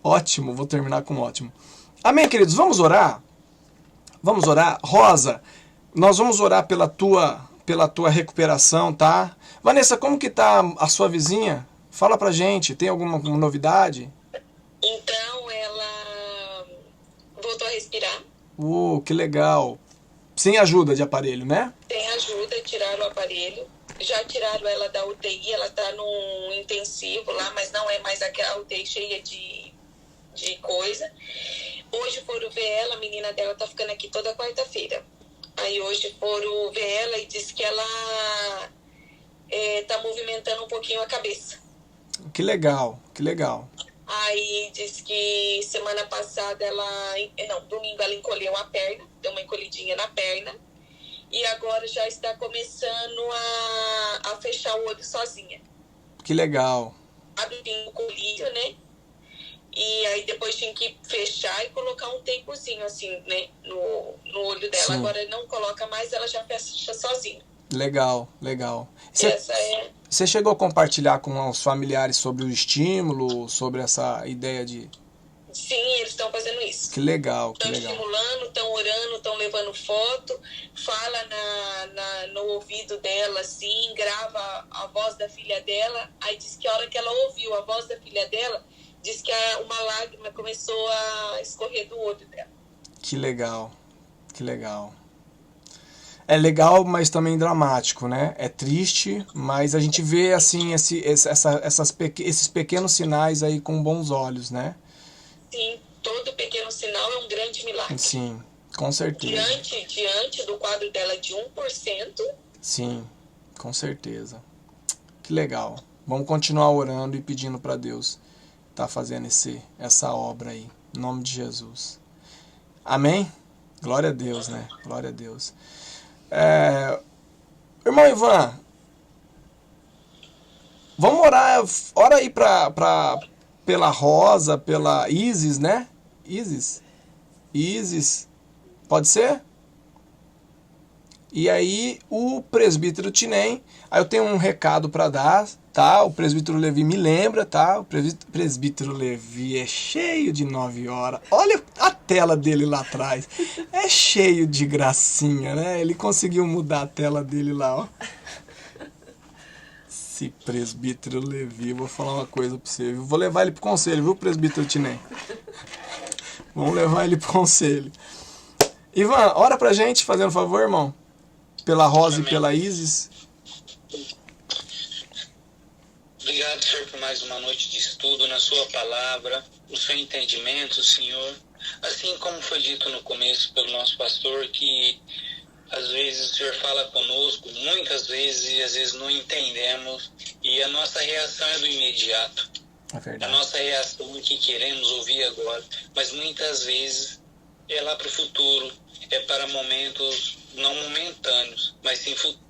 Speaker 1: Ótimo, vou terminar com ótimo. Amém, queridos? Vamos orar? Vamos orar? Rosa, nós vamos orar pela tua recuperação, tá? Vanessa, como que tá a sua vizinha? Fala pra gente, tem alguma novidade?
Speaker 4: Então, ela voltou a respirar.
Speaker 1: Que legal. Sem ajuda de aparelho, né?
Speaker 4: Sem ajuda, tiraram o aparelho. Já tiraram ela da UTI, ela tá num intensivo lá, mas não é mais aquela UTI cheia de coisa. Hoje foram ver ela, a menina dela tá ficando aqui toda quarta-feira. Aí hoje foram ver ela e disse que ela tá movimentando um pouquinho a cabeça.
Speaker 1: Que legal, que legal.
Speaker 4: Aí disse que semana passada domingo ela encolheu a perna, deu uma encolhidinha na perna. E agora já está começando a fechar o olho sozinha.
Speaker 1: Que legal.
Speaker 4: Abre o colírio, né? E aí depois tinha que fechar e colocar um tapezinho assim, né? No olho dela. Sim. Agora não coloca mais, ela já fecha sozinha.
Speaker 1: Legal, legal.
Speaker 4: Você
Speaker 1: chegou a compartilhar com os familiares sobre o estímulo, sobre essa ideia de...
Speaker 4: Sim, eles estão fazendo isso.
Speaker 1: Que legal, que legal.
Speaker 4: Estão estimulando, estão orando, estão levando foto, fala no ouvido dela, assim, grava a voz da filha dela. Aí diz que a hora que ela ouviu a voz da filha dela, diz que uma lágrima começou a escorrer do olho dela. Que legal,
Speaker 1: que legal. É legal, mas também dramático, né? É triste, mas a gente vê assim esses pequenos sinais aí com bons olhos, né?
Speaker 4: Sim, todo pequeno sinal é um grande milagre.
Speaker 1: Sim, com certeza.
Speaker 4: Diante do quadro dela de 1%.
Speaker 1: Sim, com certeza. Que legal. Vamos continuar orando e pedindo para Deus estar fazendo essa obra aí. Em nome de Jesus. Amém? Glória a Deus, né? Glória a Deus. Irmão Ivan, vamos orar. Ora aí pela Rosa, pela Isis, né? Isis, pode ser? E aí o presbítero Tinem, aí eu tenho um recado para dar, tá? O presbítero Levi me lembra, tá? O presbítero Levi é cheio de 9 horas. Olha a tela dele lá atrás. É cheio de gracinha, né? Ele conseguiu mudar a tela dele lá, ó. Esse presbítero Levi, vou falar uma coisa pra você, viu? Vou levar ele pro conselho, viu, presbítero Tiném? Vamos levar ele pro conselho. Ivan, ora pra gente, fazendo um favor, irmão. Pela Rosa e pela Isis.
Speaker 2: Obrigado, Senhor, por mais uma noite de estudo na sua palavra, o seu entendimento, Senhor. Assim como foi dito no começo pelo nosso pastor, que às vezes o Senhor fala conosco, muitas vezes, e às vezes não entendemos, e a nossa reação é do imediato.
Speaker 1: É verdade.
Speaker 2: A nossa reação é que queremos ouvir agora, mas muitas vezes é lá para o futuro, é para momentos não momentâneos, mas sim futuro.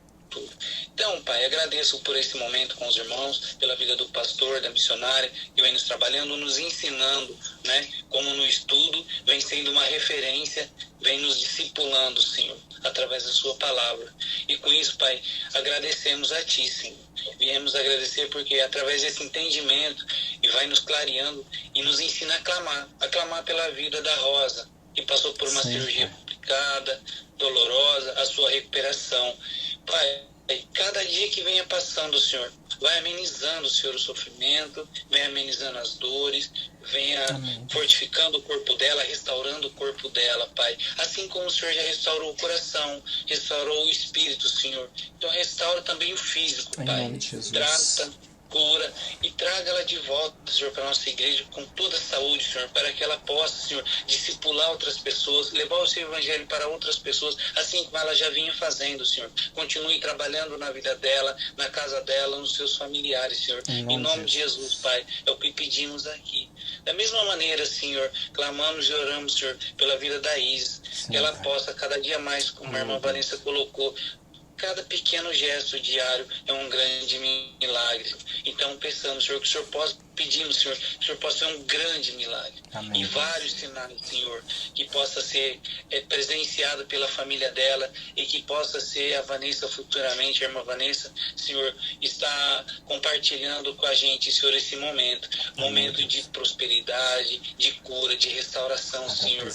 Speaker 2: Então, Pai, agradeço por esse momento com os irmãos, pela vida do pastor, da missionária, que vem nos trabalhando, nos ensinando, né? Como no estudo, vem sendo uma referência, vem nos discipulando, Senhor, através da sua palavra. E com isso, Pai, agradecemos a Ti, Senhor. Viemos agradecer porque através desse entendimento, e vai nos clareando e nos ensina a clamar pela vida da Rosa, que passou por uma cirurgia complicada, dolorosa, a sua recuperação. Pai, cada dia que venha passando, Senhor, vai amenizando, Senhor, o sofrimento, venha amenizando as dores, venha fortificando o corpo dela, restaurando o corpo dela, Pai. Assim como o Senhor já restaurou o coração, restaurou o espírito, Senhor. Então restaura também o físico, Pai.
Speaker 1: Em nome de Jesus.
Speaker 2: Trata, cura e traga ela de volta, Senhor, para a nossa igreja com toda a saúde, Senhor, para que ela possa, Senhor, discipular outras pessoas, levar o seu evangelho para outras pessoas, assim como ela já vinha fazendo, Senhor. Continue trabalhando na vida dela, na casa dela, nos seus familiares, Senhor. Em nome de Jesus, Pai, é o que pedimos aqui. Da mesma maneira, Senhor, clamamos e oramos, Senhor, pela vida da Isis, que ela possa cada dia mais, como a irmã Vanessa colocou, cada pequeno gesto diário é um grande milagre. Então pensamos, Senhor, que o Senhor possa, pedimos, Senhor, que o Senhor possa ser um grande milagre.
Speaker 1: Amém.
Speaker 2: E vários sinais, Senhor, que possa ser presenciado pela família dela e que possa ser a Vanessa futuramente, a irmã Vanessa, Senhor, está compartilhando com a gente, Senhor, esse momento. Momento de prosperidade, de cura, de restauração, Senhor.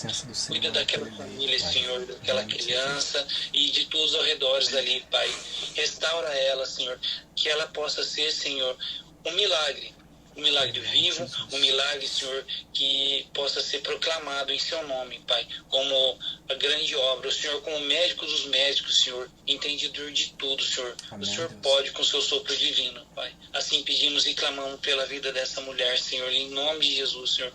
Speaker 2: Cuida daquela família, Senhor, daquela criança e de todos os arredores ali, Pai. Restaura ela, Senhor, que ela possa ser, Senhor, um milagre vivo, um milagre, Senhor, que possa ser proclamado em seu nome, Pai, como a grande obra. O Senhor, como médico dos médicos, Senhor, entendedor de tudo, Senhor. O Senhor pode com o seu sopro divino, Pai. Assim pedimos e clamamos pela vida dessa mulher, Senhor, em nome de Jesus, Senhor.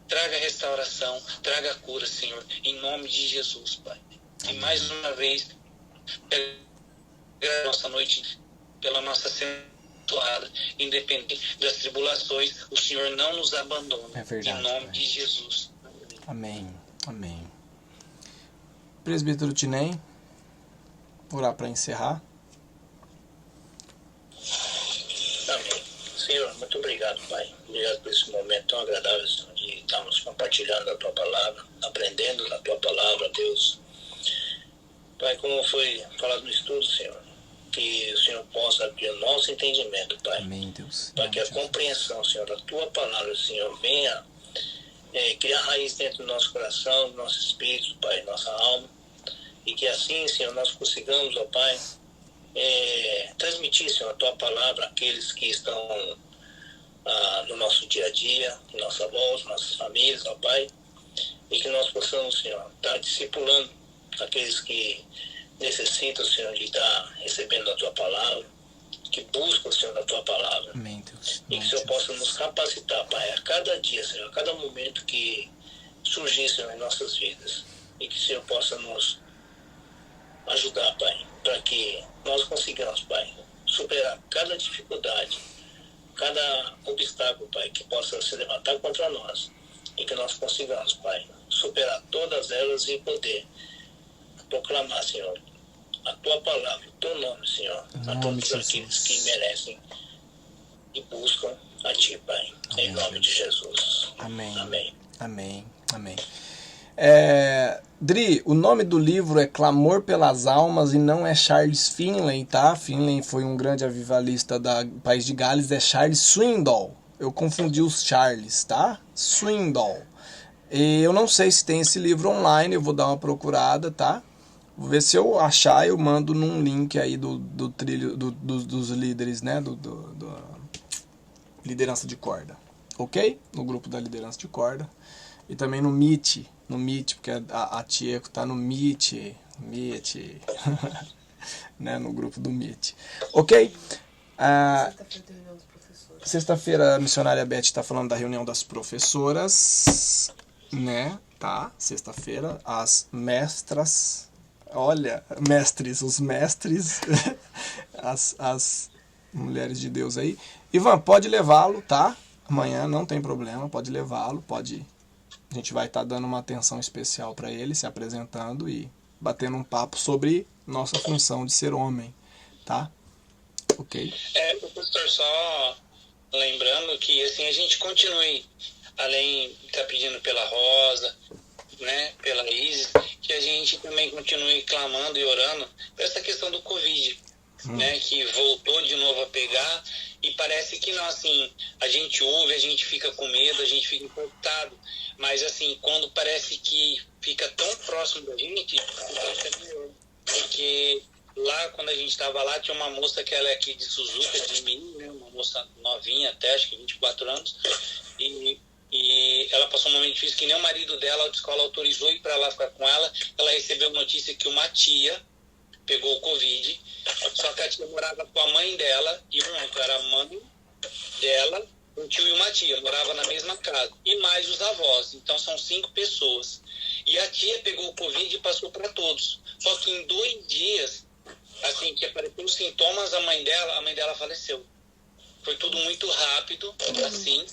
Speaker 2: Traga restauração, traga cura, Senhor, em nome de Jesus, Pai. E mais uma vez, pela nossa noite, pela nossa abençoada, independente das tribulações, o Senhor não nos abandona.
Speaker 1: É verdade,
Speaker 2: em nome
Speaker 1: Pai.
Speaker 2: de Jesus.
Speaker 1: Amém. Amém. Presbítero Tiném, orar para encerrar.
Speaker 5: Amém. Senhor, muito obrigado, Pai. Obrigado por esse momento tão agradável, Senhor, de estarmos compartilhando a Tua Palavra, aprendendo da Tua Palavra, Deus. Pai, como foi falado no estudo, Senhor, que o Senhor possa abrir o nosso entendimento, Pai.
Speaker 1: Amém, Deus.
Speaker 5: Para que a compreensão, Senhor, da Tua Palavra, Senhor, venha criar raiz dentro do nosso coração, do nosso espírito, Pai, nossa alma. E que assim, Senhor, nós consigamos, ó Pai, transmitir, Senhor, a Tua Palavra àqueles que estão no nosso dia a dia, em nossa voz, nossas famílias, ó Pai. E que nós possamos, Senhor, estar discipulando aqueles que necessitam, Senhor, de estar recebendo a Tua Palavra, que buscam, Senhor, a Tua Palavra.
Speaker 1: Amém, Deus.
Speaker 5: E que o Senhor possa nos capacitar, Pai, a cada dia, Senhor, a cada momento que surgir, Senhor, em nossas vidas. E que o Senhor possa nos ajudar, Pai, para que nós consigamos, Pai, superar cada dificuldade, cada obstáculo, Pai, que possa se levantar contra nós. E que nós consigamos, Pai, superar todas elas e poder proclamar, Senhor, a Tua Palavra, o Teu nome, Senhor, a todos aqueles que merecem e buscam a Ti, Pai. Amém. Em nome de Jesus.
Speaker 1: Amém.
Speaker 5: Amém.
Speaker 1: Amém. Amém. Dri, o nome do livro é Clamor pelas Almas e não é Charles Finlay, tá? Finlay foi um grande avivalista do País de Gales, é Charles Swindoll. Eu confundi os Charles, tá? Swindoll. E eu não sei se tem esse livro online, eu vou dar uma procurada, tá? Vou ver se eu achar, eu mando num link aí do trilho dos líderes, né? Do liderança de corda, ok? No grupo da liderança de corda. E também no Meet, porque a Tieco tá no Meet, né? No grupo do Meet, ok? Sexta-feira a missionária Beth está falando da reunião das professoras, né? Tá? Sexta-feira, as mestras, olha, os mestres, as mulheres de Deus aí. Ivan, pode levá-lo, tá? Amanhã não tem problema, pode levá-lo, pode. A gente vai estar dando uma atenção especial para ele, se apresentando e batendo um papo sobre nossa função de ser homem, tá? Ok?
Speaker 2: Professor, só lembrando que assim a gente continue, além de estar pedindo pela Rosa, né, pela Isis, que a gente também continue clamando e orando por essa questão do Covid, né, que voltou de novo a pegar, e parece que não, assim, a gente ouve, a gente fica com medo, a gente fica impactado, mas assim, quando parece que fica tão próximo da gente, porque lá, quando a gente estava lá, tinha uma moça que ela é aqui de Suzuka, de mim, né, uma moça novinha até, acho que 24 anos, e ela passou um momento difícil que nem o marido dela, a autoescola autorizou ir para lá ficar com ela. Ela recebeu notícia que uma tia pegou o Covid, só que a tia morava com a mãe dela, e era a mãe dela, um tio e uma tia, morava na mesma casa, e mais os avós, então são 5 pessoas. E a tia pegou o Covid e passou para todos, só que em 2 dias, assim, que apareceu os sintomas, a mãe dela faleceu. Foi tudo muito rápido, assim.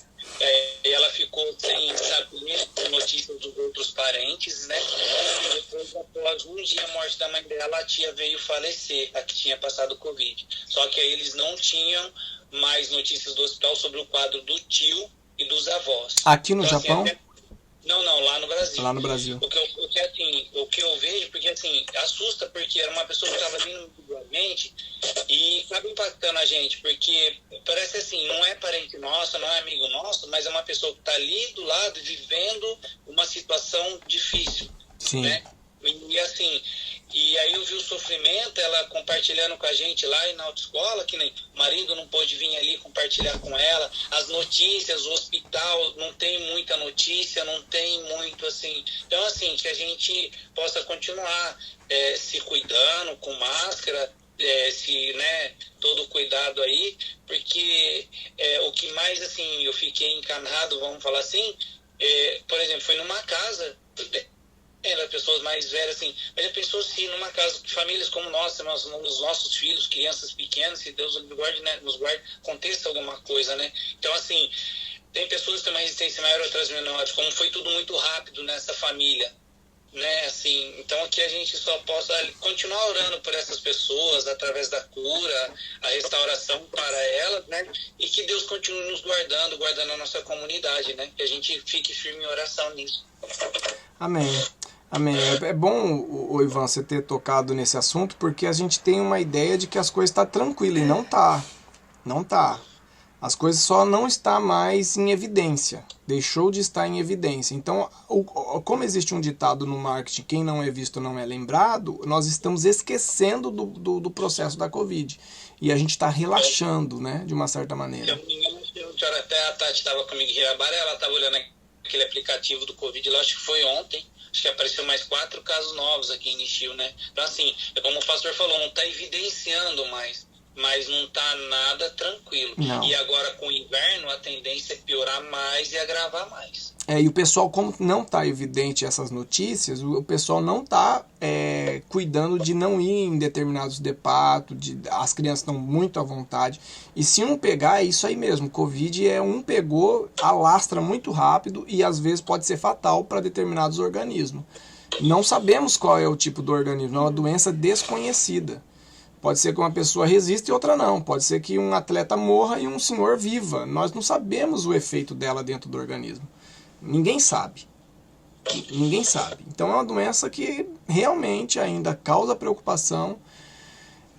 Speaker 2: E ela ficou sem saber notícias dos outros parentes, né? E depois, após um dia a morte da mãe dela, a tia veio falecer, a que tinha passado o Covid. Só que aí eles não tinham mais notícias do hospital sobre o quadro do tio e dos avós.
Speaker 1: Aqui no
Speaker 2: então,
Speaker 1: Japão?
Speaker 2: Assim, não, lá no Brasil.
Speaker 1: Lá no Brasil.
Speaker 2: O que eu vejo, porque assim, assusta, porque era uma pessoa que estava vindo individualmente e acaba impactando a gente, porque parece assim, não é parente nosso, não é amigo nosso, mas é uma pessoa que está ali do lado, vivendo uma situação difícil.
Speaker 1: Sim.
Speaker 2: Né? E assim, e aí eu vi o sofrimento, ela compartilhando com a gente lá e na autoescola, que nem o marido não pôde vir ali compartilhar com ela, as notícias, o hospital não tem muita notícia, não tem muito assim. Então assim, que a gente possa continuar se cuidando com máscara, né, todo cuidado aí, porque o que mais assim, eu fiquei encanado, vamos falar assim, por exemplo, foi numa casa, pessoas mais velhas, assim, mas já pensou se numa casa de famílias como nossa, os nossos filhos, crianças pequenas, se Deus nos guarde, né, aconteça alguma coisa, né? Então, assim, tem pessoas que têm uma resistência maior, outras menores, como foi tudo muito rápido nessa família, né? Assim, então que a gente só possa continuar orando por essas pessoas, através da cura, a restauração para elas, né? E que Deus continue nos guardando a nossa comunidade, né? Que a gente fique firme em oração nisso.
Speaker 1: Amém. Amém. É bom, o Ivan, você ter tocado nesse assunto, porque a gente tem uma ideia de que as coisas estão tranquilas, e não tá. Não tá. As coisas só não estão mais em evidência. Deixou de estar em evidência. Então, como existe um ditado no marketing, quem não é visto não é lembrado, nós estamos esquecendo do processo da Covid. E a gente está relaxando, né, de uma certa maneira.
Speaker 2: Até a Tati estava comigo em Hirabara, ela estava olhando aquele aplicativo do Covid lá, acho que foi ontem. Acho que apareceu mais 4 casos novos aqui em Nishio, né? Então, assim, como o pastor falou, não está evidenciando mais, mas não está nada tranquilo.
Speaker 1: Não.
Speaker 2: E agora, com o inverno, a tendência é piorar mais e agravar mais.
Speaker 1: E o pessoal, como não está evidente essas notícias, o pessoal não está cuidando de não ir em determinados depatos, as crianças estão muito à vontade. E se um pegar, é isso aí mesmo. Covid um pegou, alastra muito rápido e às vezes pode ser fatal para determinados organismos. Não sabemos qual é o tipo do organismo, é uma doença desconhecida. Pode ser que uma pessoa resista e outra não. Pode ser que um atleta morra e um senhor viva. Nós não sabemos o efeito dela dentro do organismo. Ninguém sabe. Ninguém sabe. Então é uma doença que realmente ainda causa preocupação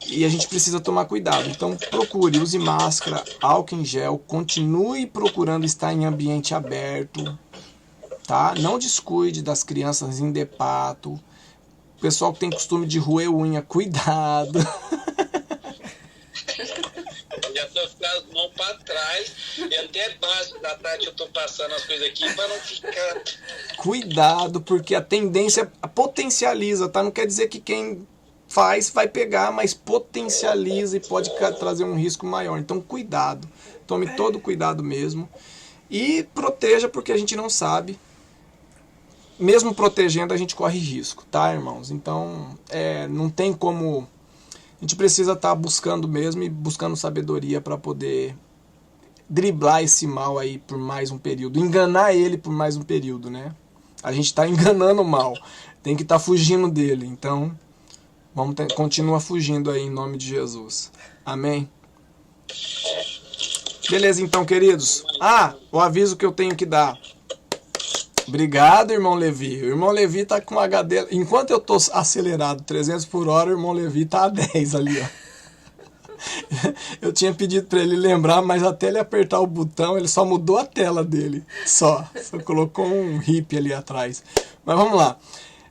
Speaker 1: e a gente precisa tomar cuidado. Então procure, use máscara, álcool em gel, continue procurando estar em ambiente aberto, tá? Não descuide das crianças em depato. Pessoal que tem costume de roer unha, cuidado.
Speaker 2: Já tô ficando as mãos pra trás e até baixo da Tati eu tô passando as coisas aqui pra não ficar...
Speaker 1: Cuidado, porque a tendência potencializa, tá? Não quer dizer que quem faz vai pegar, mas potencializa e pode trazer um risco maior. Então cuidado, tome todo cuidado mesmo e proteja, porque a gente não sabe. Mesmo protegendo, a gente corre risco, tá, irmãos? Então, não tem como... A gente precisa estar buscando mesmo e buscando sabedoria para poder driblar esse mal aí por mais um período. Enganar ele por mais um período, né? A gente está enganando o mal. Tem que estar fugindo dele. Então, continua fugindo aí em nome de Jesus. Amém? Beleza, então, queridos. O aviso que eu tenho que dar. Obrigado, irmão Levi. O irmão Levi tá com HD... Enquanto eu tô acelerado 300 por hora, o irmão Levi tá a 10 ali, ó. Eu tinha pedido para ele lembrar, mas até ele apertar o botão, ele só mudou a tela dele. Só colocou um hippie ali atrás. Mas vamos lá.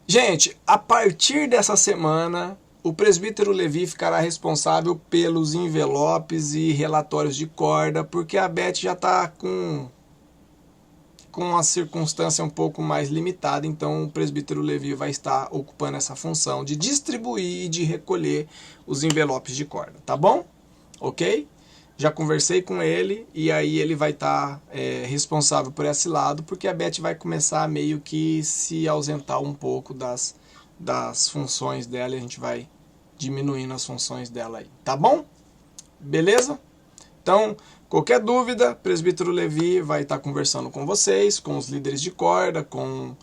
Speaker 1: Gente, a partir dessa semana, o presbítero Levi ficará responsável pelos envelopes e relatórios de corda, porque a Beth já tá com uma circunstância um pouco mais limitada, então o presbítero Levi vai estar ocupando essa função de distribuir e de recolher os envelopes de corda, tá bom? Ok? Já conversei com ele e aí ele vai estar responsável por esse lado, porque a Beth vai começar a meio que se ausentar um pouco das funções dela e a gente vai diminuindo as funções dela aí, tá bom? Beleza? Então, qualquer dúvida, presbítero Levi vai estar conversando com vocês, com os líderes de corda, com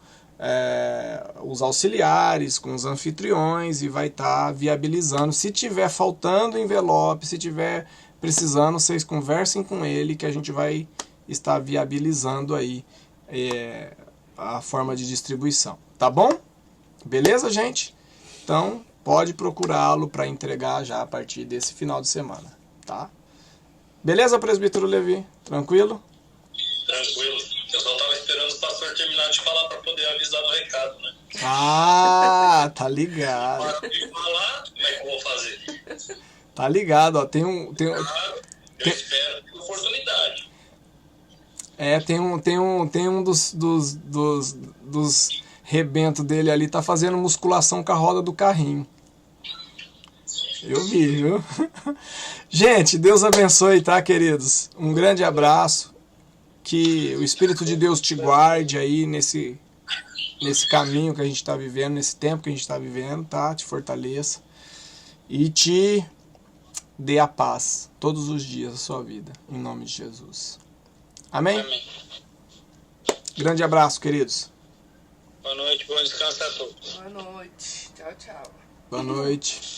Speaker 1: os auxiliares, com os anfitriões e vai estar viabilizando. Se tiver faltando envelope, se tiver precisando, vocês conversem com ele que a gente vai estar viabilizando aí a forma de distribuição. Tá bom? Beleza, gente? Então, pode procurá-lo para entregar já a partir desse final de semana, tá? Beleza, presbítero Levi? Tranquilo?
Speaker 5: Tranquilo. Eu só tava esperando o pastor terminar de falar para poder avisar do recado, né?
Speaker 1: Tá ligado.
Speaker 5: Para de falar, como é que eu vou fazer?
Speaker 1: Tá ligado, ó.
Speaker 5: Eu espero ter oportunidade.
Speaker 1: Tem um dos rebentos dele ali, tá fazendo musculação com a roda do carrinho. Eu vi, viu? Gente, Deus abençoe, tá, queridos? Um grande abraço. Que o Espírito de Deus te guarde aí nesse caminho que a gente está vivendo, nesse tempo que a gente está vivendo, tá? Te fortaleça. E te dê a paz todos os dias da sua vida, em nome de Jesus. Amém?
Speaker 2: Amém.
Speaker 1: Grande abraço, queridos.
Speaker 2: Boa noite, bom descanso a todos.
Speaker 6: Boa noite. Tchau, tchau.
Speaker 1: Boa noite.